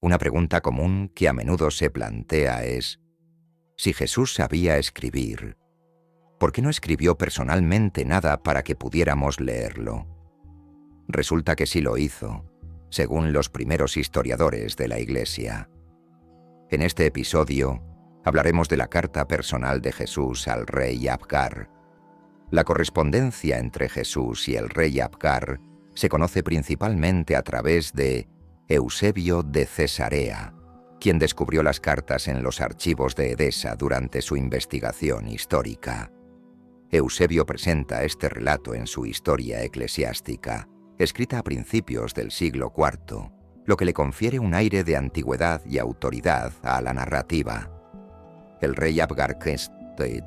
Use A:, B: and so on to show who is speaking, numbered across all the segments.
A: Una pregunta común que a menudo se plantea es: si Jesús sabía escribir, ¿por qué no escribió personalmente nada para que pudiéramos leerlo? Resulta que sí lo hizo, según los primeros historiadores de la Iglesia. En este episodio hablaremos de la carta personal de Jesús al rey Abgar. La correspondencia entre Jesús y el rey Abgar se conoce principalmente a través de Eusebio de Cesarea, quien descubrió las cartas en los archivos de Edesa durante su investigación histórica. Eusebio presenta este relato en su Historia Eclesiástica, escrita a principios del siglo IV, lo que le confiere un aire de antigüedad y autoridad a la narrativa. El rey Abgarquest,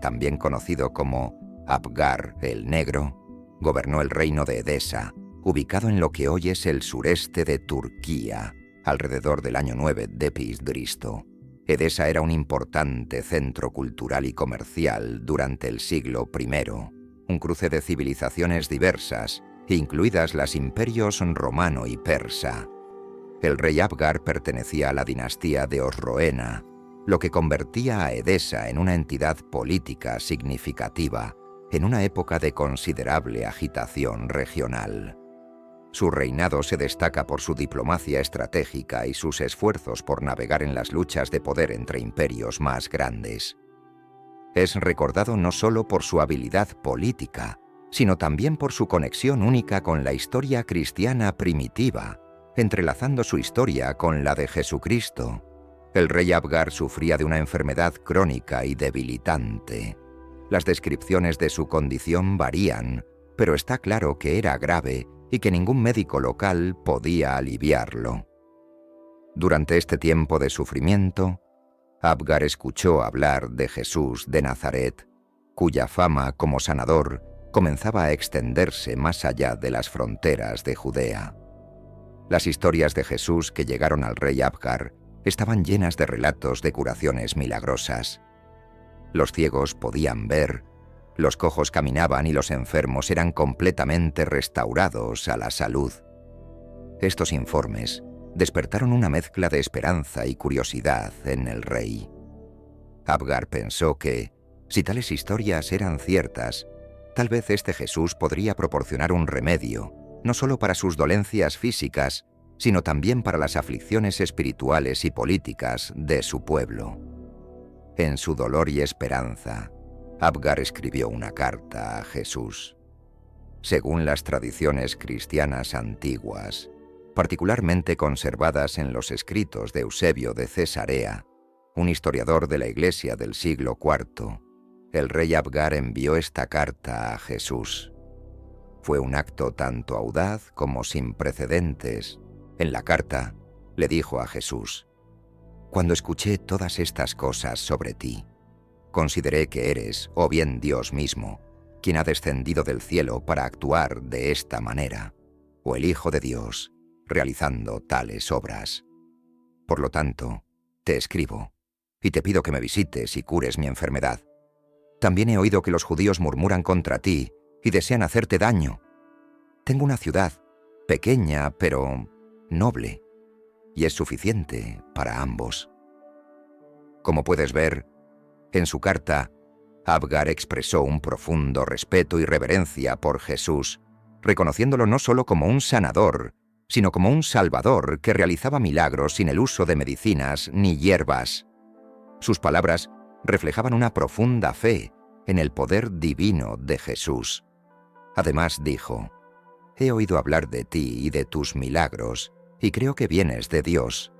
A: también conocido como Abgar el Negro, gobernó el reino de Edesa, ubicado en lo que hoy es el sureste de Turquía, alrededor del año 9 de Cristo. Edesa era un importante centro cultural y comercial durante el siglo I, un cruce de civilizaciones diversas, incluidas las imperios romano y persa. El rey Abgar pertenecía a la dinastía de Osroena, lo que convertía a Edesa en una entidad política significativa en una época de considerable agitación regional. Su reinado se destaca por su diplomacia estratégica y sus esfuerzos por navegar en las luchas de poder entre imperios más grandes. Es recordado no solo por su habilidad política, sino también por su conexión única con la historia cristiana primitiva, entrelazando su historia con la de Jesucristo. El rey Abgar sufría de una enfermedad crónica y debilitante. Las descripciones de su condición varían, pero está claro que era grave y que ningún médico local podía aliviarlo. Durante este tiempo de sufrimiento, Abgar escuchó hablar de Jesús de Nazaret, cuya fama como sanador comenzaba a extenderse más allá de las fronteras de Judea. Las historias de Jesús que llegaron al rey Abgar estaban llenas de relatos de curaciones milagrosas. Los ciegos podían ver, los cojos caminaban y los enfermos eran completamente restaurados a la salud. Estos informes despertaron una mezcla de esperanza y curiosidad en el rey. Abgar pensó que, si tales historias eran ciertas, tal vez este Jesús podría proporcionar un remedio, no solo para sus dolencias físicas, sino también para las aflicciones espirituales y políticas de su pueblo. En su dolor y esperanza, Abgar escribió una carta a Jesús. Según las tradiciones cristianas antiguas, particularmente conservadas en los escritos de Eusebio de Cesarea, un historiador de la Iglesia del siglo IV, el rey Abgar envió esta carta a Jesús. Fue un acto tanto audaz como sin precedentes. En la carta le dijo a Jesús: «Cuando escuché todas estas cosas sobre ti, consideré que eres, o bien Dios mismo, quien ha descendido del cielo para actuar de esta manera, o el Hijo de Dios, realizando tales obras. Por lo tanto, te escribo, y te pido que me visites y cures mi enfermedad. También he oído que los judíos murmuran contra ti y desean hacerte daño. Tengo una ciudad, pequeña pero noble, y es suficiente para ambos». Como puedes ver, en su carta, Abgar expresó un profundo respeto y reverencia por Jesús, reconociéndolo no solo como un sanador, sino como un salvador que realizaba milagros sin el uso de medicinas ni hierbas. Sus palabras reflejaban una profunda fe en el poder divino de Jesús. Además dijo: «He oído hablar de ti y de tus milagros, y creo que vienes de Dios».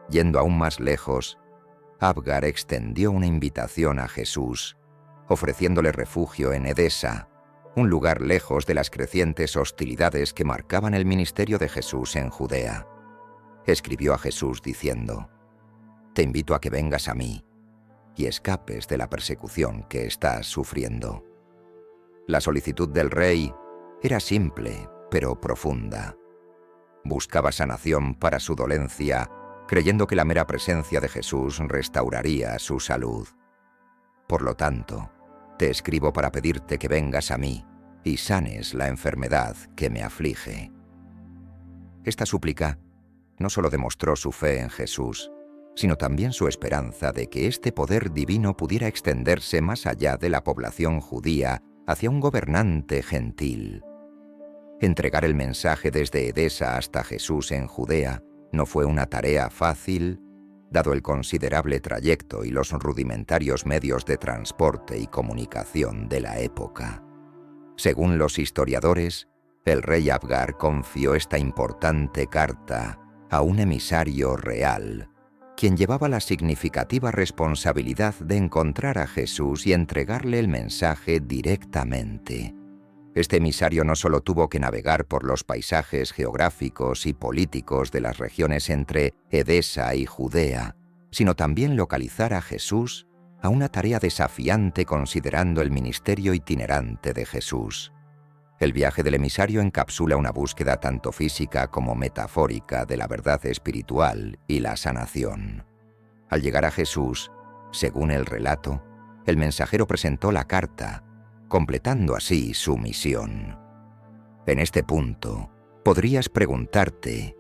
A: Yendo aún más lejos, Abgar extendió una invitación a Jesús, ofreciéndole refugio en Edesa, un lugar lejos de las crecientes hostilidades que marcaban el ministerio de Jesús en Judea. Escribió a Jesús diciendo: «Te invito a que vengas a mí y escapes de la persecución que estás sufriendo». La solicitud del rey era simple, pero profunda. Buscaba sanación para su dolencia, creyendo que la mera presencia de Jesús restauraría su salud. «Por lo tanto, te escribo para pedirte que vengas a mí y sanes la enfermedad que me aflige». Esta súplica no solo demostró su fe en Jesús, sino también su esperanza de que este poder divino pudiera extenderse más allá de la población judía hacia un gobernante gentil. Entregar el mensaje desde Edesa hasta Jesús en Judea no fue una tarea fácil, dado el considerable trayecto y los rudimentarios medios de transporte y comunicación de la época. Según los historiadores, el rey Abgar confió esta importante carta a un emisario real, quien llevaba la significativa responsabilidad de encontrar a Jesús y entregarle el mensaje directamente. Este emisario no solo tuvo que navegar por los paisajes geográficos y políticos de las regiones entre Edesa y Judea, sino también localizar a Jesús, a una tarea desafiante considerando el ministerio itinerante de Jesús. El viaje del emisario encapsula una búsqueda tanto física como metafórica de la verdad espiritual y la sanación. Al llegar a Jesús, según el relato, el mensajero presentó la carta, completando así su misión. En este punto, podrías preguntarte,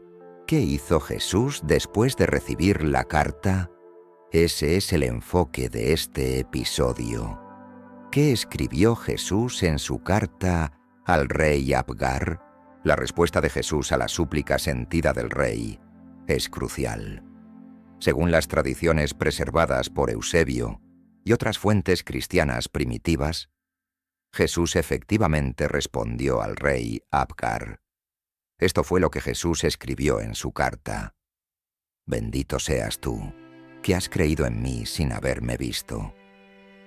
A: ¿qué hizo Jesús después de recibir la carta? Ese es el enfoque de este episodio. ¿Qué escribió Jesús en su carta al rey Abgar? La respuesta de Jesús a la súplica sentida del rey es crucial. Según las tradiciones preservadas por Eusebio y otras fuentes cristianas primitivas, Jesús efectivamente respondió al rey Abgar. Esto fue lo que Jesús escribió en su carta. Bendito seas tú, que has creído en mí sin haberme visto,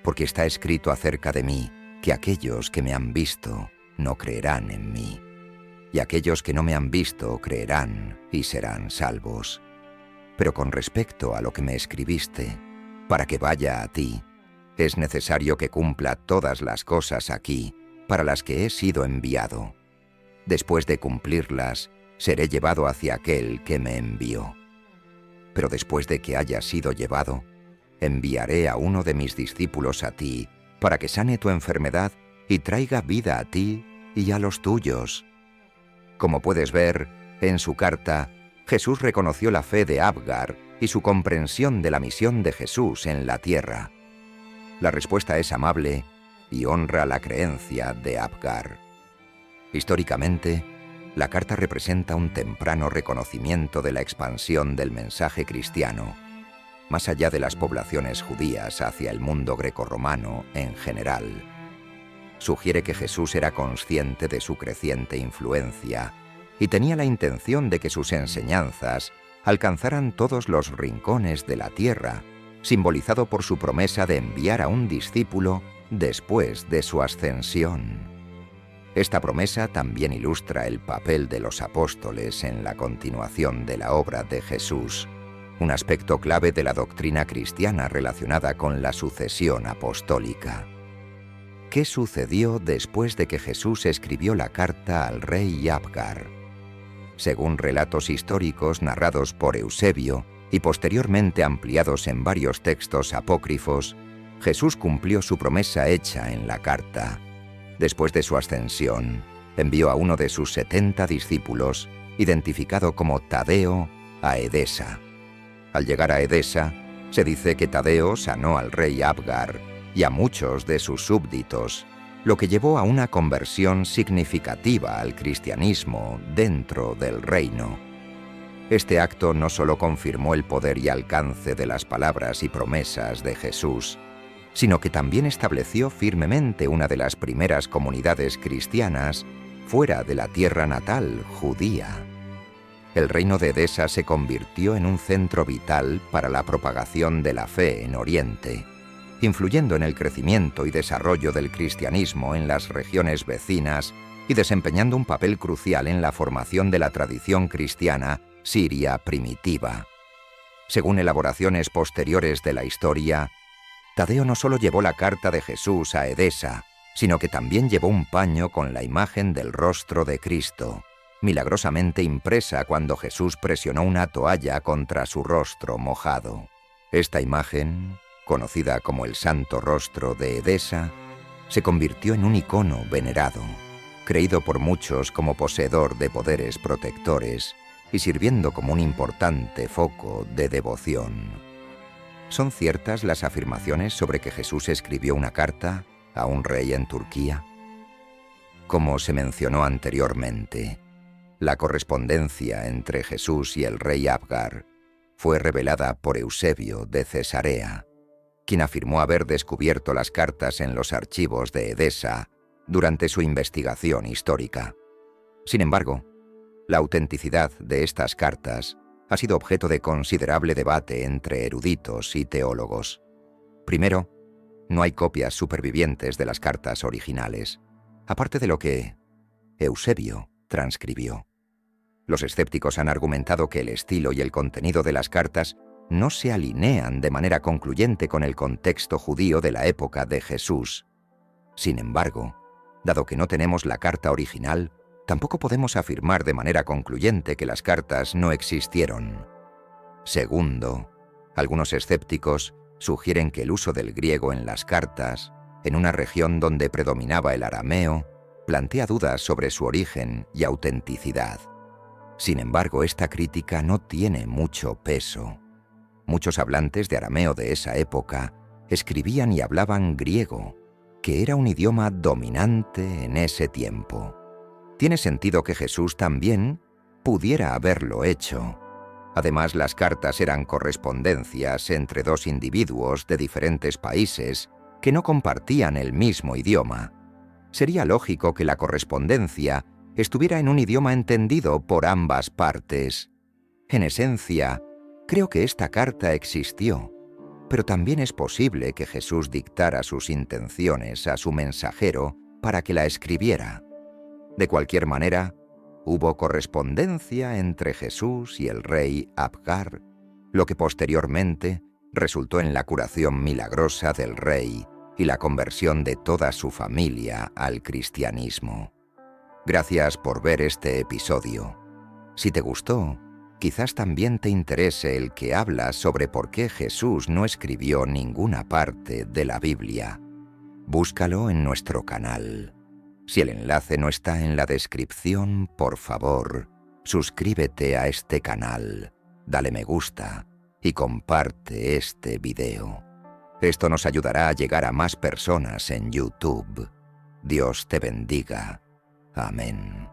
A: porque está escrito acerca de mí que aquellos que me han visto no creerán en mí, y aquellos que no me han visto creerán y serán salvos. Pero con respecto a lo que me escribiste, para que vaya a ti, es necesario que cumpla todas las cosas aquí para las que he sido enviado. Después de cumplirlas, seré llevado hacia aquel que me envió. Pero después de que haya sido llevado, enviaré a uno de mis discípulos a ti para que sane tu enfermedad y traiga vida a ti y a los tuyos. Como puedes ver, en su carta, Jesús reconoció la fe de Abgar y su comprensión de la misión de Jesús en la tierra. La respuesta es amable y honra la creencia de Abgar. Históricamente, la carta representa un temprano reconocimiento de la expansión del mensaje cristiano, más allá de las poblaciones judías hacia el mundo grecorromano en general. Sugiere que Jesús era consciente de su creciente influencia y tenía la intención de que sus enseñanzas alcanzaran todos los rincones de la tierra, simbolizado por su promesa de enviar a un discípulo después de su ascensión. Esta promesa también ilustra el papel de los apóstoles en la continuación de la obra de Jesús, un aspecto clave de la doctrina cristiana relacionada con la sucesión apostólica. ¿Qué sucedió después de que Jesús escribió la carta al rey Abgar? Según relatos históricos narrados por Eusebio y posteriormente ampliados en varios textos apócrifos, Jesús cumplió su promesa hecha en la carta. Después de su ascensión, envió a uno de sus 70 discípulos, identificado como Tadeo, a Edesa. Al llegar a Edesa, se dice que Tadeo sanó al rey Abgar y a muchos de sus súbditos, lo que llevó a una conversión significativa al cristianismo dentro del reino. Este acto no solo confirmó el poder y alcance de las palabras y promesas de Jesús, sino que también estableció firmemente una de las primeras comunidades cristianas fuera de la tierra natal judía. El reino de Edesa se convirtió en un centro vital para la propagación de la fe en Oriente, influyendo en el crecimiento y desarrollo del cristianismo en las regiones vecinas y desempeñando un papel crucial en la formación de la tradición cristiana siria primitiva. Según elaboraciones posteriores de la historia, Tadeo no solo llevó la carta de Jesús a Edesa, sino que también llevó un paño con la imagen del rostro de Cristo, milagrosamente impresa cuando Jesús presionó una toalla contra su rostro mojado. Esta imagen, conocida como el Santo Rostro de Edesa, se convirtió en un icono venerado, creído por muchos como poseedor de poderes protectores, y sirviendo como un importante foco de devoción. ¿Son ciertas las afirmaciones sobre que Jesús escribió una carta a un rey en Turquía? Como se mencionó anteriormente, la correspondencia entre Jesús y el rey Abgar fue revelada por Eusebio de Cesarea, quien afirmó haber descubierto las cartas en los archivos de Edesa durante su investigación histórica. Sin embargo, la autenticidad de estas cartas ha sido objeto de considerable debate entre eruditos y teólogos. Primero, no hay copias supervivientes de las cartas originales, aparte de lo que Eusebio transcribió. Los escépticos han argumentado que el estilo y el contenido de las cartas no se alinean de manera concluyente con el contexto judío de la época de Jesús. Sin embargo, dado que no tenemos la carta original, tampoco podemos afirmar de manera concluyente que las cartas no existieron. Segundo, algunos escépticos sugieren que el uso del griego en las cartas, en una región donde predominaba el arameo, plantea dudas sobre su origen y autenticidad. Sin embargo, esta crítica no tiene mucho peso. Muchos hablantes de arameo de esa época escribían y hablaban griego, que era un idioma dominante en ese tiempo. Tiene sentido que Jesús también pudiera haberlo hecho. Además, las cartas eran correspondencias entre dos individuos de diferentes países que no compartían el mismo idioma. Sería lógico que la correspondencia estuviera en un idioma entendido por ambas partes. En esencia, creo que esta carta existió, pero también es posible que Jesús dictara sus intenciones a su mensajero para que la escribiera. De cualquier manera, hubo correspondencia entre Jesús y el rey Abgar, lo que posteriormente resultó en la curación milagrosa del rey y la conversión de toda su familia al cristianismo. Gracias por ver este episodio. Si te gustó, quizás también te interese el que habla sobre por qué Jesús no escribió ninguna parte de la Biblia. Búscalo en nuestro canal. Si el enlace no está en la descripción, por favor, suscríbete a este canal, dale me gusta y comparte este video. Esto nos ayudará a llegar a más personas en YouTube. Dios te bendiga. Amén.